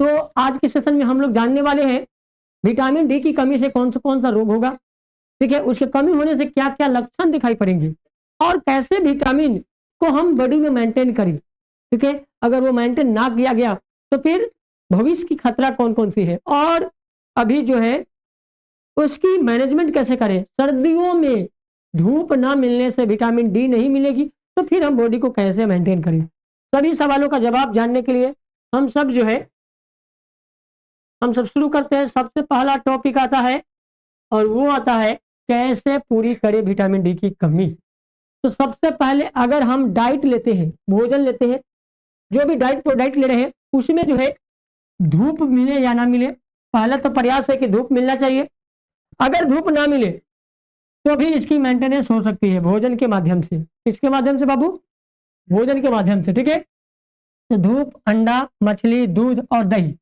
तो आज के सेशन में हम लोग जानने वाले हैं विटामिन डी की कमी से कौन सा रोग होगा, ठीक है, उसके कमी होने से क्या क्या लक्षण दिखाई पड़ेंगे और कैसे विटामिन को हम बॉडी में मेंटेन करें, ठीक है। अगर वो मेंटेन ना किया गया तो फिर भविष्य की खतरा कौन कौन सी है और अभी जो है उसकी मैनेजमेंट कैसे करें। सर्दियों में धूप ना मिलने से विटामिन डी नहीं मिलेगी तो फिर हम बॉडी को कैसे मेंटेन करें। सभी सवालों का जवाब जानने के लिए हम सब शुरू करते हैं। सबसे पहला टॉपिक आता है और वो आता है कैसे पूरी करें विटामिन डी की कमी। तो सबसे पहले अगर हम डाइट लेते हैं, भोजन लेते हैं, जो भी डाइट ले रहे हैं उसमें जो है धूप मिले या ना मिले, पहला तो प्रयास है कि धूप मिलना चाहिए। अगर धूप ना मिले तो भी इसकी मेंटेनेंस हो सकती है भोजन के माध्यम से। किसके माध्यम से बाबू? भोजन के माध्यम से, ठीक है। तो धूप, अंडा, मछली, दूध और दही,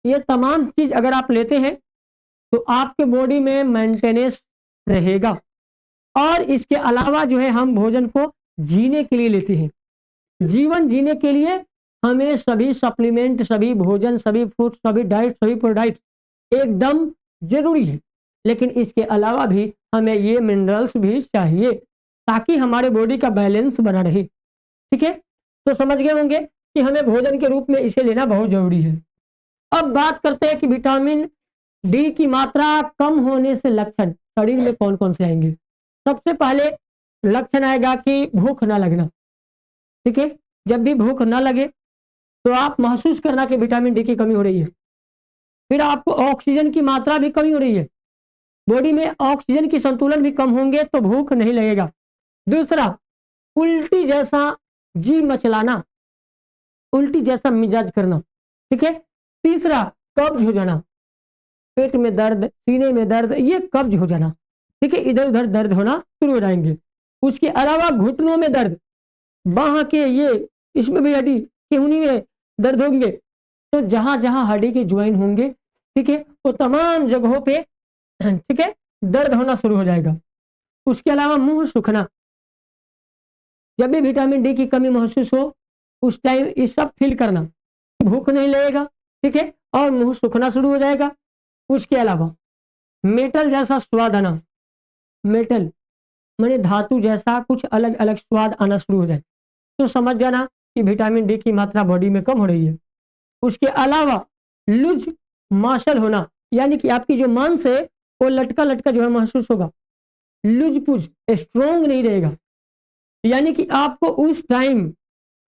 ये तमाम चीज अगर आप लेते हैं तो आपके बॉडी में मेंटेनेंस रहेगा। और इसके अलावा जो है हम भोजन को जीने के लिए लेते हैं। जीवन जीने के लिए हमें सभी सप्लीमेंट, सभी भोजन, सभी फूड, सभी डाइट, सभी प्रोडक्ट एकदम जरूरी है। लेकिन इसके अलावा भी हमें ये मिनरल्स भी चाहिए ताकि हमारे बॉडी का बैलेंस बना रहे, ठीक है। तो समझ गए होंगे कि हमें भोजन के रूप में इसे लेना बहुत जरूरी है। अब बात करते हैं कि विटामिन डी की मात्रा कम होने से लक्षण शरीर में कौन कौन से आएंगे। सबसे पहले लक्षण आएगा कि भूख ना लगना, ठीक है। जब भी भूख ना लगे तो आप महसूस करना कि विटामिन डी की कमी हो रही है। फिर आपको ऑक्सीजन की मात्रा भी कमी हो रही है, बॉडी में ऑक्सीजन की संतुलन भी कम होंगे तो भूख नहीं लगेगा। दूसरा, उल्टी जैसा जी मचलाना, उल्टी जैसा मिजाज करना, ठीक है। तीसरा, कब्ज हो जाना, पेट में दर्द, सीने में दर्द, ये कब्ज हो जाना, ठीक है, इधर उधर दर्द होना शुरू हो जाएंगे। उसके अलावा घुटनों में दर्द, बाह के ये इसमें भी हड्डी केहूनी में दर्द होंगे। तो जहां जहां हड्डी के ज्वाइन होंगे, ठीक है, वो तमाम जगहों पे, ठीक है, दर्द होना शुरू हो जाएगा। उसके अलावा मुंह सूखना, जब भी विटामिन डी की कमी महसूस हो उस टाइम ये सब फील करना, भूख नहीं लगेगा, ठीक है, और मुंह सूखना शुरू हो जाएगा। उसके अलावा मेटल जैसा स्वाद आना, मेटल माने धातु जैसा कुछ अलग अलग स्वाद आना शुरू हो जाए तो समझ जाना कि विटामिन डी की मात्रा बॉडी में कम हो रही है। उसके अलावा लूज मसल होना, यानी कि आपकी जो मांस है वो लटका लटका जो है महसूस होगा, लूज पुज, स्ट्रोंग नहीं रहेगा। यानी कि आपको उस टाइम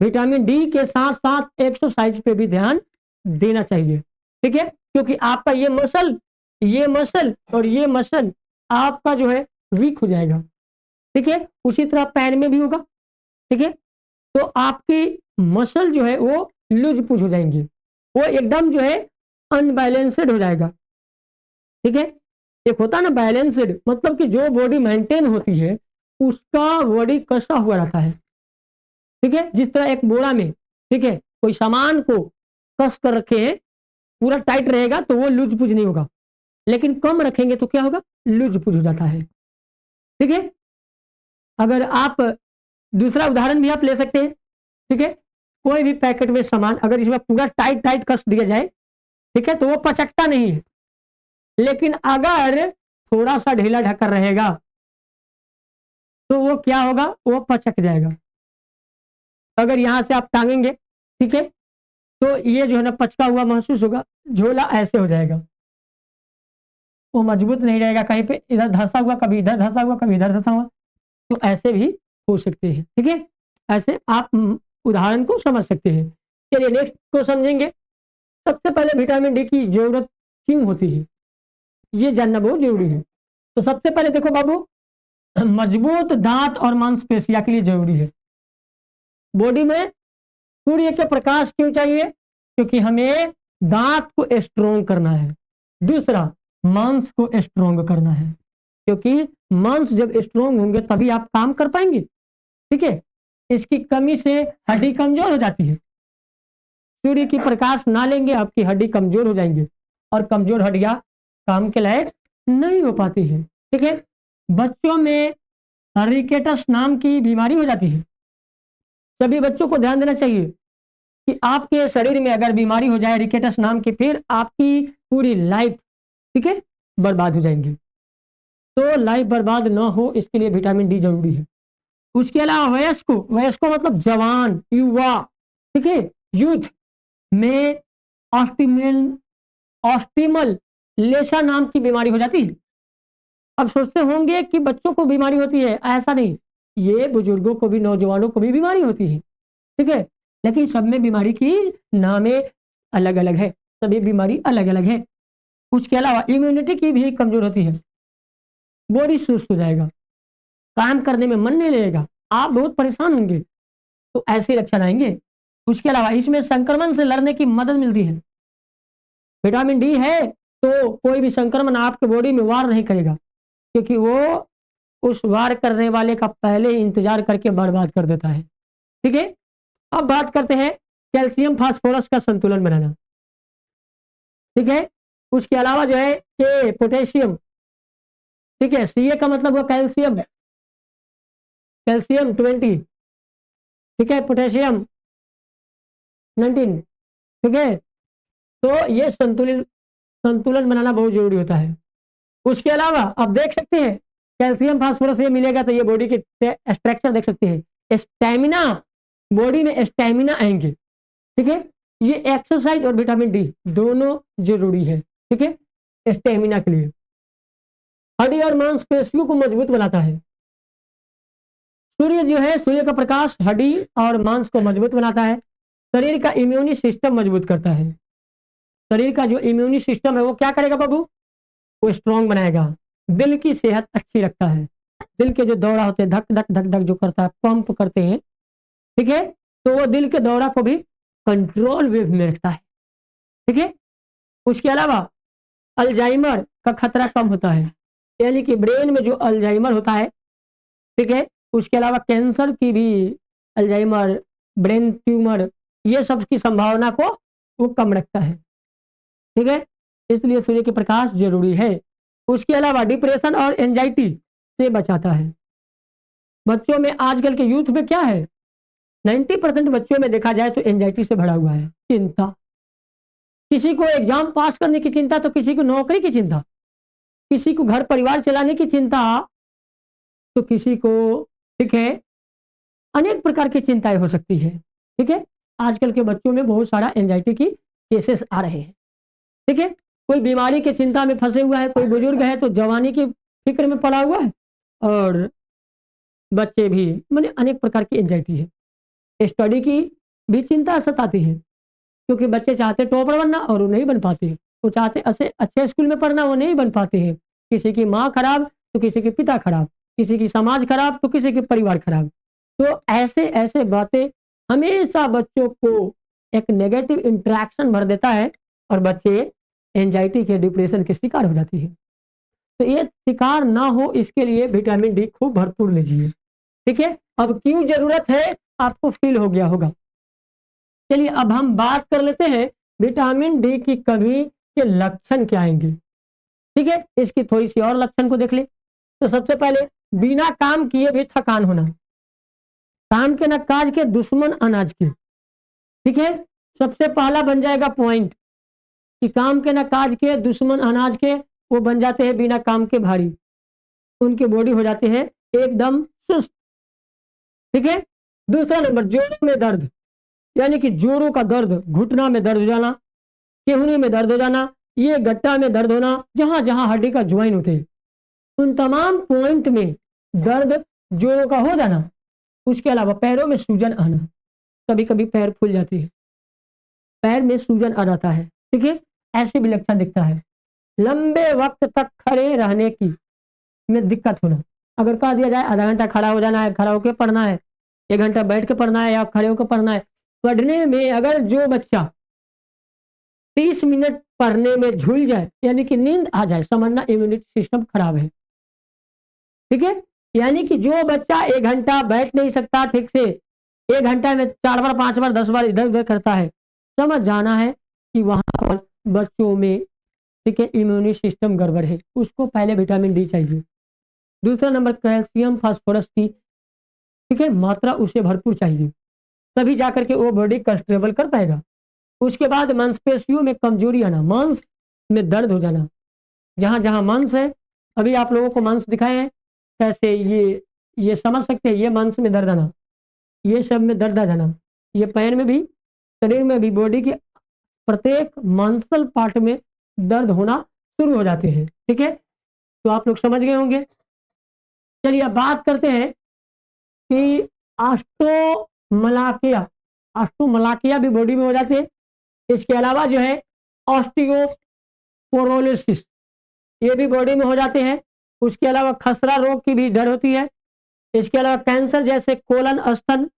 विटामिन डी के साथ साथ एक्सरसाइज पे भी ध्यान देना चाहिए, ठीक है, क्योंकि आपका ये मसल और ये मसल आपका जो है वीक हो जाएगा, ठीक है। उसी तरह पैर में भी होगा, ठीक है। तो आपकी मसल जो है वो लूज पुज हो जाएंगे, वो एकदम जो है अनबैलेंस्ड हो जाएगा, ठीक है। एक होता है ना बैलेंस्ड, मतलब कि जो बॉडी मेंटेन होती है उसका बॉडी कसा हुआ रहता है, ठीक है। जिस तरह एक बोरा में, ठीक है, कोई सामान को कस कर रखे हैं, पूरा टाइट रहेगा तो वो लूज पुज नहीं होगा, लेकिन कम रखेंगे तो क्या होगा, लूज पुज हो जाता है, ठीक है। अगर आप दूसरा उदाहरण भी आप ले सकते हैं, ठीक है। कोई भी पैकेट में सामान अगर इसमें पूरा टाइट टाइट कस दिया जाए, ठीक है, तो वो पचकता नहीं है। लेकिन अगर थोड़ा सा ढीला ढक्कर रहेगा तो वो क्या होगा, वो पचक जाएगा। अगर यहां से आप टांगेंगे, ठीक है, तो ये जो है ना पचका हुआ महसूस होगा, झोला ऐसे हो जाएगा, वो मजबूत नहीं रहेगा, कहीं पे इधर धंसा हुआ, कभी इधर धंसा हुआ, कभी इधर धंसा हुआ, तो ऐसे भी हो सकते हैं, ठीक है। ऐसे आप उदाहरण को समझ सकते हैं। चलिए नेक्स्ट को समझेंगे। सबसे पहले विटामिन डी की जरूरत क्यों होती है ये जानना बहुत जरूरी है। तो सबसे पहले देखो बाबू, मजबूत दांत और मांसपेशियों के लिए जरूरी है। बॉडी में सूर्य के प्रकाश क्यों चाहिए, क्योंकि हमें दांत को स्ट्रोंग करना है। दूसरा, मांस को स्ट्रोंग करना है, क्योंकि मांस जब स्ट्रोंग होंगे तभी आप काम कर पाएंगे, ठीक है। इसकी कमी से हड्डी कमजोर हो जाती है। सूर्य की प्रकाश ना लेंगे आपकी हड्डी कमजोर हो जाएंगे और कमजोर हड्डियां काम के लायक नहीं हो पाती है, ठीक है। बच्चों में रिकेटस नाम की बीमारी हो जाती है। सभी बच्चों को ध्यान देना चाहिए कि आपके शरीर में अगर बीमारी हो जाए रिकेटस नाम की, फिर आपकी पूरी लाइफ, ठीक है, बर्बाद हो जाएंगी। तो लाइफ बर्बाद ना हो इसके लिए विटामिन डी जरूरी है। उसके अलावा वयस्क, वयस्क मतलब जवान, युवा, ठीक है, यूथ में ऑस्टिमल ऑस्टिमल लेशा नाम की बीमारी हो जाती है। अब सोचते होंगे कि बच्चों को बीमारी होती है, ऐसा नहीं, ये बुजुर्गों को भी, नौजवानों को भी बीमारी होती है, ठीक है, लेकिन सब में बीमारी की नामे अलग अलग है, सभी बीमारी अलग अलग है। उसके अलावा इम्यूनिटी की भी कमजोर होती है, बॉडी सुस्त हो जाएगा, काम करने में मन नहीं लगेगा, आप बहुत परेशान होंगे, तो ऐसे लक्षण आएंगे। उसके अलावा इसमें संक्रमण से लड़ने की मदद मिलती है। विटामिन डी है तो कोई भी संक्रमण आपके बॉडी में वार नहीं करेगा, क्योंकि वो उस वार करने वाले का पहले इंतजार करके बर्बाद कर देता है, ठीक है। अब बात करते हैं कैल्शियम फास्फोरस का संतुलन बनाना, ठीक है। उसके अलावा जो है के पोटेशियम, ठीक है, सी ए का मतलब हुआ कैल्शियम, कैल्शियम 20, ठीक है, पोटेशियम 19, ठीक है। तो ये संतुलन बनाना बहुत जरूरी होता है। उसके अलावा आप देख सकते हैं कैल्शियम फास्फोरस ये मिलेगा तो ये बॉडी के स्ट्रक्चर देख सकते हैं, स्टैमिना, बॉडी में स्टैमिना आएंगे, ठीक है। ये एक्सरसाइज और विटामिन डी दोनों जरूरी है, ठीक है, स्टैमिना के लिए। हड्डी और मांसपेशियों को मजबूत बनाता है। सूर्य जो है, सूर्य का प्रकाश हड्डी और मांस को मजबूत बनाता है। शरीर का इम्यूनी सिस्टम मजबूत करता है। शरीर का जो इम्यूनी सिस्टम है वो क्या करेगा बाबू, वो स्ट्रांग बनाएगा। दिल की सेहत अच्छी रखता है। दिल के जो दौरा होते हैं, धक धक धक धक जो करता है, पंप करते हैं, ठीक है, तो वो दिल के दौरा को भी कंट्रोल में रखता है, ठीक है। उसके अलावा अल्जाइमर का खतरा कम होता है, यानी कि ब्रेन में जो अल्जाइमर होता है, ठीक है, उसके अलावा कैंसर की भी, अल्जाइमर, ब्रेन ट्यूमर, ये सब की संभावना को वो कम रखता है, ठीक है। इसलिए सूर्य के प्रकाश जरूरी है। उसके अलावा डिप्रेशन और एंजाइटी से बचाता है। बच्चों में, आजकल के यूथ में क्या है, 90% बच्चों में देखा जाए तो एंजाइटी से भरा हुआ है, चिंता। किसी को एग्जाम पास करने की चिंता, तो किसी को नौकरी की चिंता, किसी को घर परिवार चलाने की चिंता, तो किसी को, ठीक है, अनेक प्रकार की चिंताएं हो सकती है, ठीक है। आजकल के बच्चों में बहुत सारा एंजाइटी की केसेस आ रहे हैं, ठीक है। कोई बीमारी की चिंता में फंसे हुआ है, कोई बुजुर्ग है तो जवानी की फिक्र में पड़ा हुआ है, और बच्चे भी, मैंने अनेक प्रकार की एंजाइटी है। स्टडी की भी चिंता सताती है, क्योंकि बच्चे चाहते टॉपर बनना और वो नहीं बन पाते, वो चाहते अच्छे स्कूल में पढ़ना, वो नहीं बन पाते हैं। किसी की माँ खराब तो किसी के पिता खराब, किसी की समाज खराब तो किसी के परिवार खराब। तो ऐसे ऐसे बातें हमेशा बच्चों को एक नेगेटिव इंटरेक्शन भर देता है, और बच्चे एंजाइटी के, डिप्रेशन के शिकार हो जाती है। तो ये शिकार ना हो इसके लिए विटामिन डी खूब भरपूर लीजिए, ठीक है। अब क्यों जरूरत है आपको फील हो गया होगा। चलिए अब हम बात कर लेते हैं विटामिन डी की कमी के लक्षण क्या आएंगे, ठीक है। इसकी थोड़ी सी और लक्षण को देख ले। तो सबसे पहले बिना काम किए भी थकान होना, काम के न काज के दुश्मन अनाज के, ठीक है। सबसे पहला बन जाएगा पॉइंट कि काम के न काज के दुश्मन अनाज के, वो बन जाते हैं बिना काम के भारी, उनकी बॉडी हो जाती है एकदम सुस्त, ठीक है। दूसरा नंबर जोड़ों में दर्द, यानी कि जोड़ों का दर्द, घुटना में दर्द हो जाना, केहनी में दर्द हो जाना, ये गट्टा में दर्द होना, जहां जहां हड्डी का ज्वाइन होते हैं उन तमाम पॉइंट में दर्द जोड़ों का हो जाना। उसके अलावा पैरों में सूजन आना, कभी कभी पैर फूल जाती है, पैर में सूजन आ जाता है, ठीक है, ऐसे भी लक्षण दिखता है। लंबे वक्त तक खड़े रहने की में दिक्कत होना, अगर कह दिया जाए आधा घंटा खड़ा हो जाना है, खड़ा होकर पढ़ना है, 1 घंटा बैठ के पढ़ना है या खड़े होकर पढ़ना है, पढ़ने में अगर जो बच्चा 30 मिनट पढ़ने में झूल जाए, यानी कि नींद आ जाए, समझना इम्यूनिटी सिस्टम खराब है, ठीक है। यानी कि जो बच्चा 1 घंटा बैठ नहीं सकता ठीक से, 1 घंटा में 4 बार 5 बार 10 बार इधर उधर करता है, समझ जाना है कि वहां पर बच्चों में, ठीक है, इम्यूनी सिस्टम गड़बड़ है, उसको पहले विटामिन डी चाहिए। दूसरा नंबर कैल्शियम फास्फोरस की, ठीक है, मात्रा उसे भरपूर चाहिए। तभी जाकर के वो बॉडी कंस्ट्रेबल कर पाएगा। उसके बाद मांसपेशियों में कमजोरी आना, मांस में दर्द हो जाना, जहां जहां मांस है, अभी आप लोगों को मांस दिखाए हैं कैसे, ये समझ सकते हैं, ये मांस में दर्द आना, ये सब में दर्द आ जाना, ये पैर में भी, शरीर में भी, बॉडी के प्रत्येक मांसल पार्ट में दर्द होना शुरू हो जाते हैं। ठीक है, तो आप लोग समझ गए होंगे। चलिए अब बात करते हैं कि ऑस्टोमलाकिया, ऑस्टोमलाकिया भी बॉडी में हो जाते हैं। इसके अलावा जो है ऑस्टियोपोरोलिसिस, ये भी बॉडी में हो जाते हैं। उसके अलावा खसरा रोग की भी डर होती है। इसके अलावा कैंसर जैसे कोलन, स्तन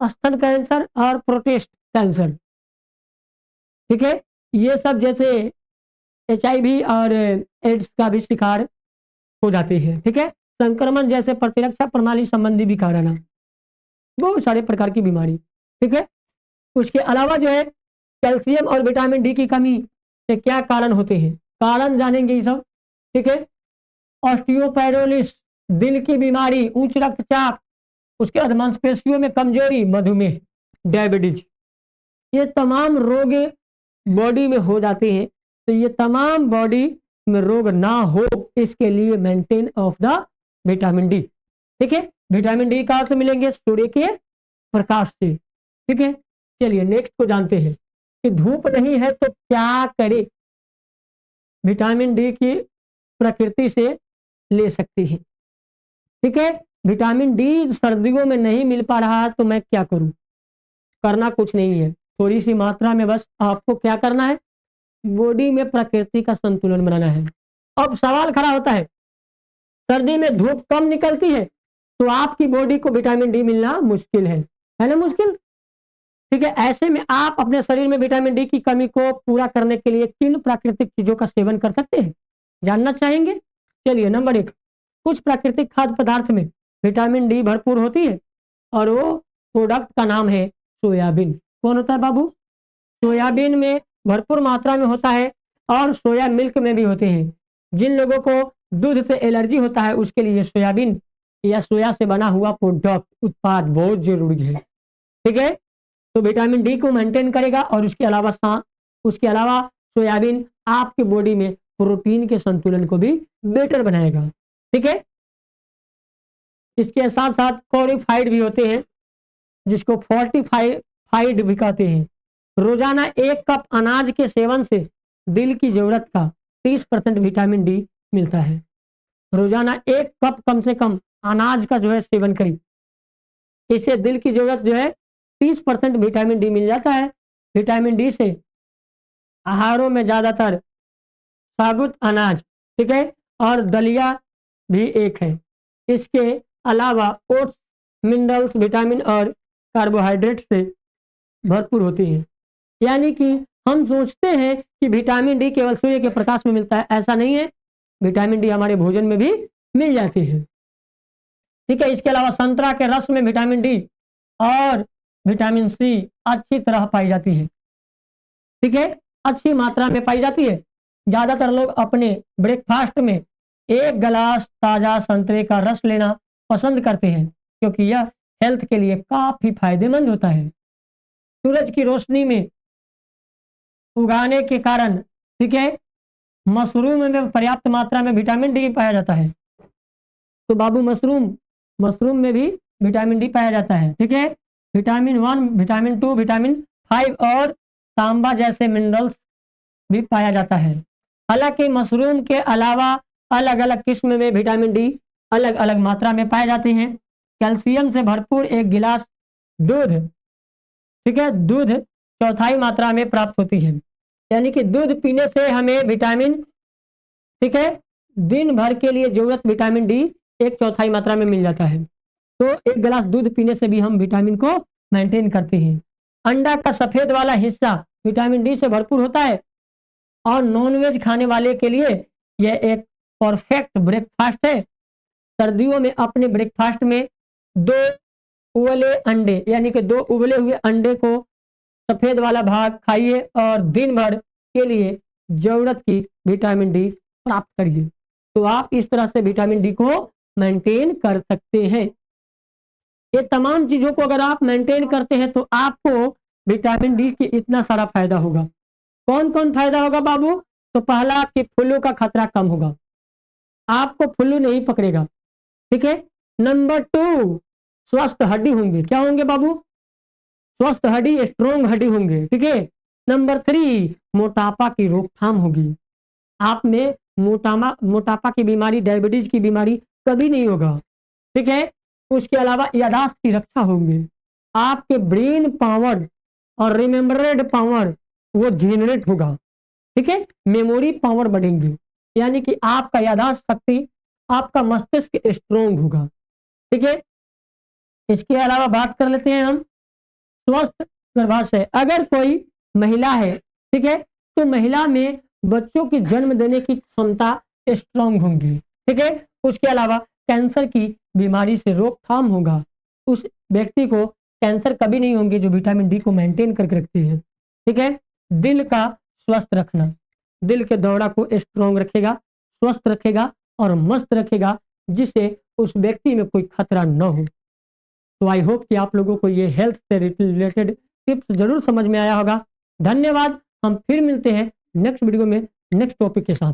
स्तन कैंसर और प्रोस्टेट कैंसर, ठीक है, ये सब जैसे HIV और एड्स का भी शिकार हो जाती है। ठीक है, संक्रमण जैसे प्रतिरक्षा प्रणाली संबंधी भी कारण, बहुत सारे प्रकार की बीमारी। ठीक है, उसके अलावा जो है कैल्शियम और विटामिन डी की कमी से क्या कारण होते हैं, कारण जानेंगे ये सब। ठीक है, ऑस्टियोपेरोलिस, दिल की बीमारी, उच्च रक्तचाप, उसके बाद मांसपेशियों में कमजोरी, मधुमेह, डायबिटीज, ये तमाम रोग बॉडी में हो जाते हैं। तो ये तमाम बॉडी में रोग ना हो, इसके लिए maintain of the vitamin D. ठीक है, विटामिन डी कहां से मिलेंगे, सूर्य के प्रकाश से। ठीक है, चलिए नेक्स्ट को जानते हैं कि धूप नहीं है तो क्या करे। विटामिन डी की प्रकृति से ले सकती है। ठीक है, विटामिन डी सर्दियों में नहीं मिल पा रहा है तो मैं क्या करूं, करना कुछ नहीं है, थोड़ी सी मात्रा में बस आपको क्या करना है, बॉडी में प्रकृति का संतुलन बनाना है। अब सवाल खड़ा होता है, सर्दी में धूप कम निकलती है तो आपकी बॉडी को विटामिन डी मिलना मुश्किल है ना, मुश्किल। ठीक है, ऐसे में आप अपने शरीर में विटामिन डी की कमी को पूरा करने के लिए किन प्राकृतिक चीजों का सेवन कर सकते हैं, जानना चाहेंगे। चलिए नंबर 1, कुछ प्राकृतिक खाद्य पदार्थ में विटामिन डी भरपूर होती है और वो प्रोडक्ट का नाम है सोयाबीन। कौन होता है बाबू, सोयाबीन में भरपूर मात्रा में होता है और सोया मिल्क में भी होते हैं। जिन लोगों को दूध से एलर्जी होता है उसके लिए सोयाबीन या सोया से बना हुआ प्रोडक्ट, उत्पाद बहुत जरूरी है। ठीक है, तो विटामिन डी को मेंटेन करेगा और उसके अलावा सोयाबीन आपके बॉडी में प्रोटीन के संतुलन को भी बेटर बनाएगा। ठीक है, इसके साथ साथ क्लोरीफाइड भी होते हैं, जिसको फोर्टिफाइड भी कहते हैं। रोजाना 1 कप अनाज के सेवन से दिल की जरूरत का 30% विटामिन डी मिलता है। रोजाना 1 कप कम से कम अनाज का जो है सेवन करें, इससे दिल की जरूरत जो है 30% विटामिन डी मिल जाता है। विटामिन डी से आहारों में ज्यादातर साबुत अनाज, ठीक है, और दलिया भी एक है। इसके अलावा ओट्स मिनरल्स, विटामिन और कार्बोहाइड्रेट से भरपूर होती हैं। यानी कि हम सोचते हैं कि विटामिन डी केवल सूर्य के प्रकाश में मिलता है, ऐसा नहीं है, विटामिन डी हमारे भोजन में भी मिल जाती है। ठीक है, इसके अलावा संतरा के रस में विटामिन डी और विटामिन सी अच्छी तरह पाई जाती है। ठीक है, अच्छी मात्रा में पाई जाती है। ज्यादातर लोग अपने ब्रेकफास्ट में 1 गिलास ताजा संतरे का रस लेना पसंद करते हैं क्योंकि यह हेल्थ के लिए काफी फायदेमंद होता है। सूरज की रोशनी में उगाने के कारण, ठीक है, मशरूम में पर्याप्त मात्रा में विटामिन डी पाया जाता है। तो बाबू मशरूम में भी विटामिन डी पाया जाता है। ठीक है, विटामिन 1, विटामिन 2, विटामिन 5 और तांबा जैसे मिनरल्स भी पाया जाता है। हालांकि मशरूम के अलावा अलग अलग किस्म में विटामिन डी अलग अलग मात्रा में पाए जाते हैं। कैल्शियम से भरपूर 1 गिलास दूध, ठीक है, दूध 1/4 मात्रा में प्राप्त होती है। यानी कि दूध पीने से हमें विटामिन, ठीक है, दिन भर के लिए जरूरत विटामिन डी 1/4 मात्रा में मिल जाता है। तो 1 गिलास दूध पीने से भी हम विटामिन को मेंटेन करते हैं। अंडा का सफेद वाला हिस्सा विटामिन डी से भरपूर होता है और नॉनवेज खाने वाले के लिए यह एक परफेक्ट ब्रेकफास्ट है। सर्दियों में अपने ब्रेकफास्ट में 2 उबले अंडे, यानी कि 2 उबले हुए अंडे को सफेद वाला भाग खाइए और दिन भर के लिए जरूरत की विटामिन डी प्राप्त करिए। तो आप इस तरह से विटामिन डी को मेंटेन कर सकते हैं। ये तमाम चीजों को अगर आप मेंटेन करते हैं तो आपको विटामिन डी की इतना सारा फायदा होगा। कौन कौन फायदा होगा बाबू? तो पहला कि फ्लू का खतरा कम होगा, आपको फ्लू नहीं पकड़ेगा। ठीक है। नंबर 2, स्वस्थ हड्डी होंगे। क्या होंगे बाबू? स्वस्थ हड्डी, स्ट्रोंग हड्डी होंगे। ठीक है। नंबर 3, मोटापा की रोकथाम होगी। आप में मोटापा की बीमारी, डायबिटीज की बीमारी कभी नहीं होगा। ठीक है। उसके अलावा यादाश्त की रक्षा होंगे, आपके ब्रेन पावर और रिमेम्बरेड पावर वो जनरेट होगा। ठीक है। मेमोरी पावर बढ़ेंगी, यानी कि आपका यादाश्त शक्ति, आपका मस्तिष्क स्ट्रोंग होगा। ठीक है। इसके अलावा बात कर लेते हैं हम स्वस्थ गर्भाशय। अगर कोई महिला है, ठीक है, तो महिला में बच्चों की जन्म देने की क्षमता स्ट्रांग होंगी। ठीक है। उसके अलावा कैंसर की बीमारी से रोकथाम होगा। उस व्यक्ति को कैंसर कभी नहीं होंगे जो विटामिन डी को मेंटेन करके रखती है। ठीक है। दिल का स्वस्थ रखना, दिल के दौरा को स्ट्रांग रखेगा, स्वस्थ रखेगा और मस्त रखेगा, जिससे उस व्यक्ति में कोई खतरा न हो। तो आई होप कि आप लोगों को ये हेल्थ से रिलेटेड टिप्स जरूर समझ में आया होगा। धन्यवाद। हम फिर मिलते हैं नेक्स्ट वीडियो में नेक्स्ट टॉपिक के साथ।